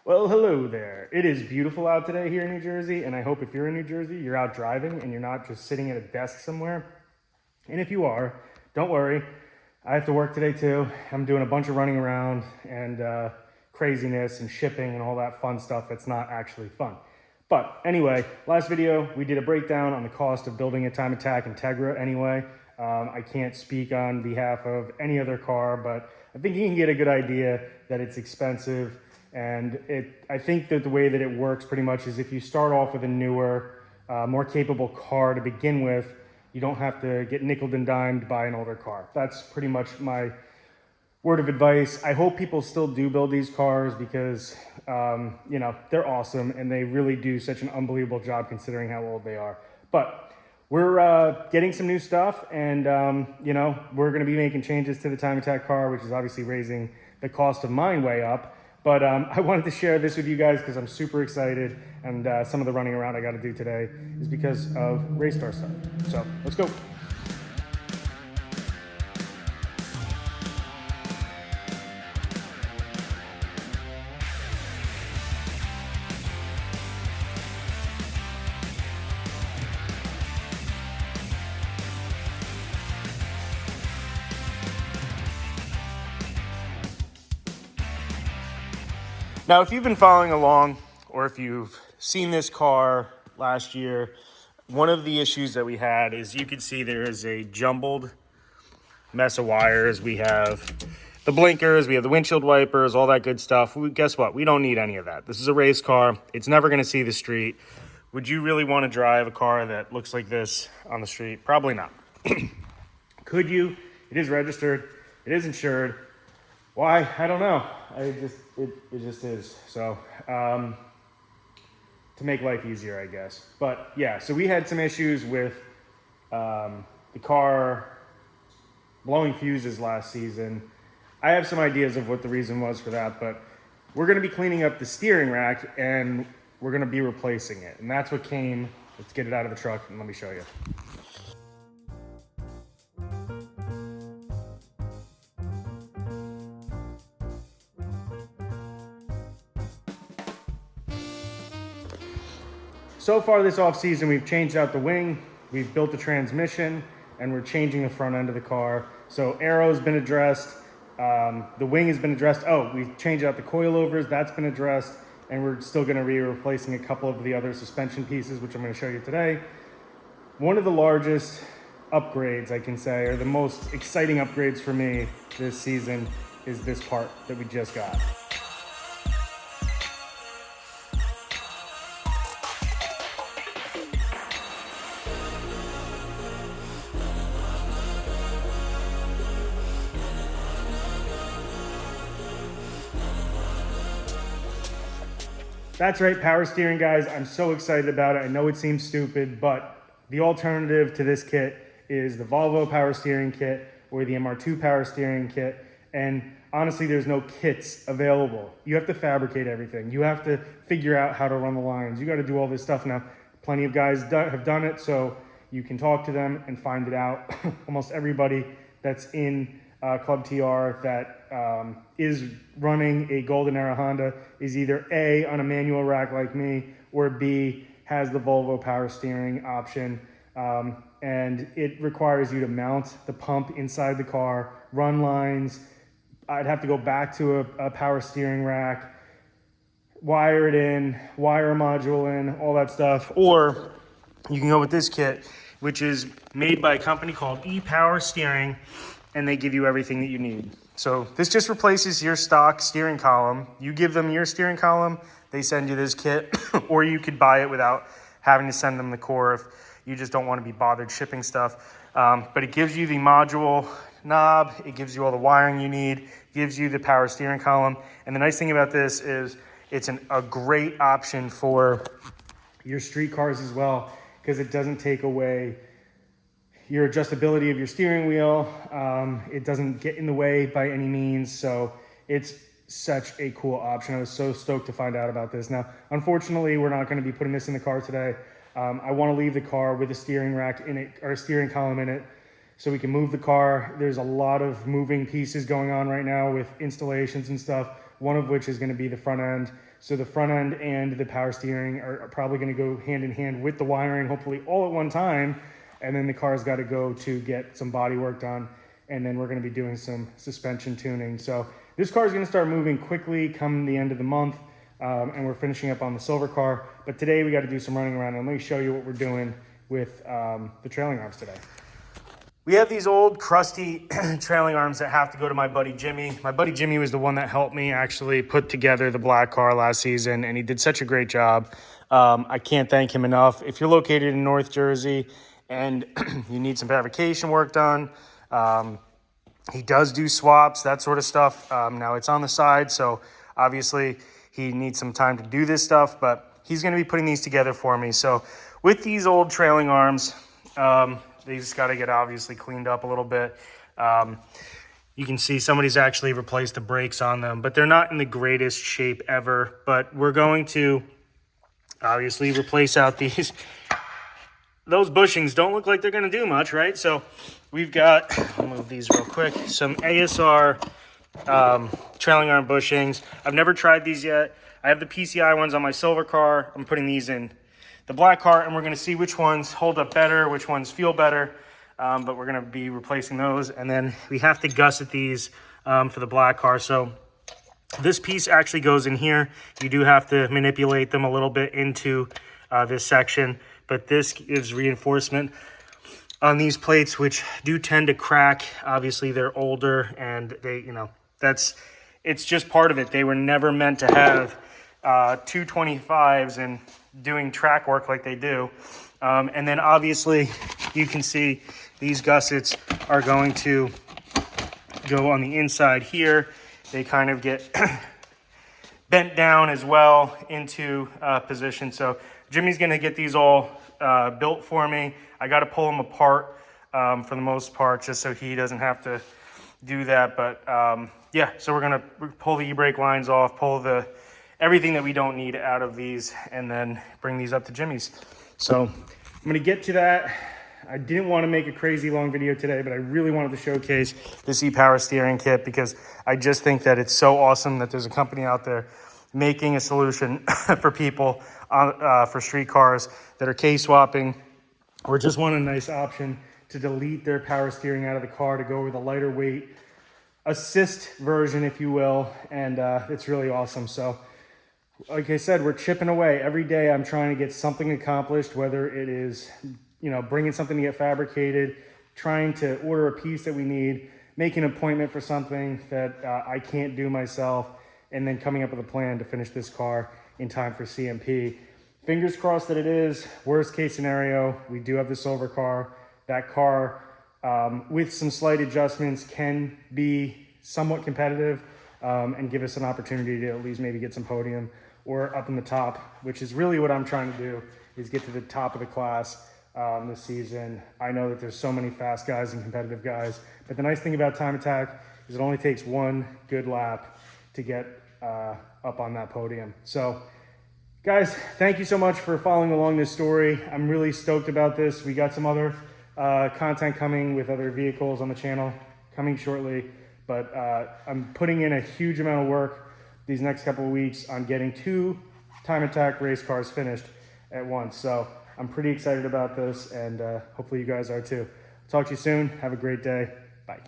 Well, hello there. It is beautiful out today here in New Jersey, and I hope if you're in New Jersey, you're out driving and you're not just sitting at a desk somewhere. And if you are, don't worry. I have to work today too. I'm doing a bunch of running around and craziness and shipping and all that fun stuff that's not actually fun. But anyway, last video, we did a breakdown on the cost of building a Time Attack Integra anyway. I can't speak on behalf of any other car, but I think you can get a good idea that it's expensive. And I think that the way that it works pretty much is if you start off with a newer, more capable car to begin with, you don't have to get nickeled and dimed by an older car. That's pretty much my word of advice. I hope people still do build these cars because, you know, they're awesome and they really do such an unbelievable job considering how old they are. But we're getting some new stuff and, you know, we're going to be making changes to the Time Attack car, which is obviously raising the cost of mine way up. But I wanted to share this with you guys because I'm super excited, and some of the running around I got to do today is because of race car stuff. So let's go. Now, if you've been following along or if you've seen this car last year, one of the issues that we had is you can see there is a jumbled mess of wires. We have the blinkers, we have the windshield wipers, all that good stuff. Guess what? We don't need any of that. This is a race car. It's never going to see the street. Would you really want to drive a car that looks like this on the street? Probably not. Could you? It is registered. It is insured. Why? I don't know. It just is. So, to make life easier, I guess. But yeah, so we had some issues with the car blowing fuses last season. I have some ideas of what the reason was for that, but we're going to be cleaning up the steering rack and we're going to be replacing it. And that's what came. Let's get it out of the truck and let me show you. So far this off season, we've changed out the wing, we've built the transmission, and we're changing the front end of the car. So aero's been addressed, the wing has been addressed. Oh, we've changed out the coilovers, that's been addressed, and we're still gonna be replacing a couple of the other suspension pieces, which I'm gonna show you today. One of the largest upgrades, I can say, or the most exciting upgrades for me this season is this part that we just got. That's right, power steering, guys. I'm so excited about it. I know it seems stupid, but the alternative to this kit is the Volvo power steering kit or the MR2 power steering kit. And honestly, there's no kits available. You have to fabricate everything. You have to figure out how to run the lines. You got to do all this stuff. Now, plenty of guys have done it, so you can talk to them and find it out. Almost everybody that's in Club TR that is running a Golden Era Honda is either A, on a manual rack like me, or B, has the Volvo power steering option. And it requires you to mount the pump inside the car, run lines. I'd have to go back to a power steering rack, wire it in, wire a module in, all that stuff. Or you can go with this kit, which is made by a company called Epowersteering, and they give you everything that you need. So this just replaces your stock steering column. You give them your steering column, they send you this kit, or you could buy it without having to send them the core if you just don't want to be bothered shipping stuff. But it gives you the module knob, it gives you all the wiring you need, gives you the power steering column. And the nice thing about this is it's a great option for your street cars as well, because it doesn't take away your adjustability of your steering wheel. It doesn't get in the way by any means. So it's such a cool option. I was so stoked to find out about this. Now, unfortunately, we're not going to be putting this in the car today. I want to leave the car with a steering rack in it, or a steering column in it, so we can move the car. There's a lot of moving pieces going on right now with installations and stuff, one of which is going to be the front end. So the front end and the power steering are probably going to go hand in hand with the wiring, hopefully all at one time. And then the car's got to go to get some body work done. And then we're going to be doing some suspension tuning. So this car is going to start moving quickly come the end of the month. And we're finishing up on the silver car. But today we got to do some running around, and let me show you what we're doing with the trailing arms today. We have these old crusty trailing arms that have to go to my buddy Jimmy. My buddy Jimmy was the one that helped me actually put together the black car last season, and he did such a great job. I can't thank him enough. If you're located in North Jersey and you need some fabrication work done, he does do swaps, that sort of stuff. Now it's on the side, so obviously he needs some time to do this stuff, but he's going to be putting these together for me. So with these old trailing arms, they just got to get obviously cleaned up a little bit. You can see somebody's actually replaced the brakes on them, but they're not in the greatest shape ever. But we're going to obviously replace out these. Those bushings don't look like they're going to do much, right? So we've got, I'll move these real quick, some ASR trailing arm bushings. I've never tried these yet. I have the PCI ones on my silver car. I'm putting these in the black car, and we're going to see which ones hold up better, which ones feel better, but we're going to be replacing those. And then we have to gusset these for the black car. So this piece actually goes in here. You do have to manipulate them a little bit into this section, but this gives reinforcement on these plates, which do tend to crack. Obviously they're older, and they, it's just part of it. They were never meant to have 225s and doing track work like they do. And then obviously you can see these gussets are going to go on the inside here. They kind of get bent down as well into position. So Jimmy's going to get these all built for me. I got to pull them apart for the most part, just so he doesn't have to do that. But yeah, so we're going to pull the e-brake lines off, pull everything that we don't need out of these, and then bring these up to Jimmy's. So I'm going to get to that. I didn't want to make a crazy long video today, but I really wanted to showcase this Epowersteering kit because I just think that it's so awesome that there's a company out there making a solution for people for street cars that are K-swapping or just want a nice option to delete their power steering out of the car to go with a lighter weight assist version, if you will. And it's really awesome. So like I said, we're chipping away. Every day I'm trying to get something accomplished, whether it is, bringing something to get fabricated, trying to order a piece that we need, make an appointment for something that I can't do myself, and then coming up with a plan to finish this car in time for CMP. Fingers crossed that it is. Worst case scenario, we do have the silver car. That car, with some slight adjustments, can be somewhat competitive and give us an opportunity to at least maybe get some podium or up in the top, which is really what I'm trying to do, is get to the top of the class this season. I know that there's so many fast guys and competitive guys, but the nice thing about Time Attack is it only takes one good lap to get up on that podium. So guys, thank you so much for following along this story. I'm really stoked about this. We got some other content coming with other vehicles on the channel coming shortly, but I'm putting in a huge amount of work these next couple of weeks on getting 2 Time Attack race cars finished at once. So I'm pretty excited about this, and hopefully you guys are too. Talk to you soon. Have a great day. Bye.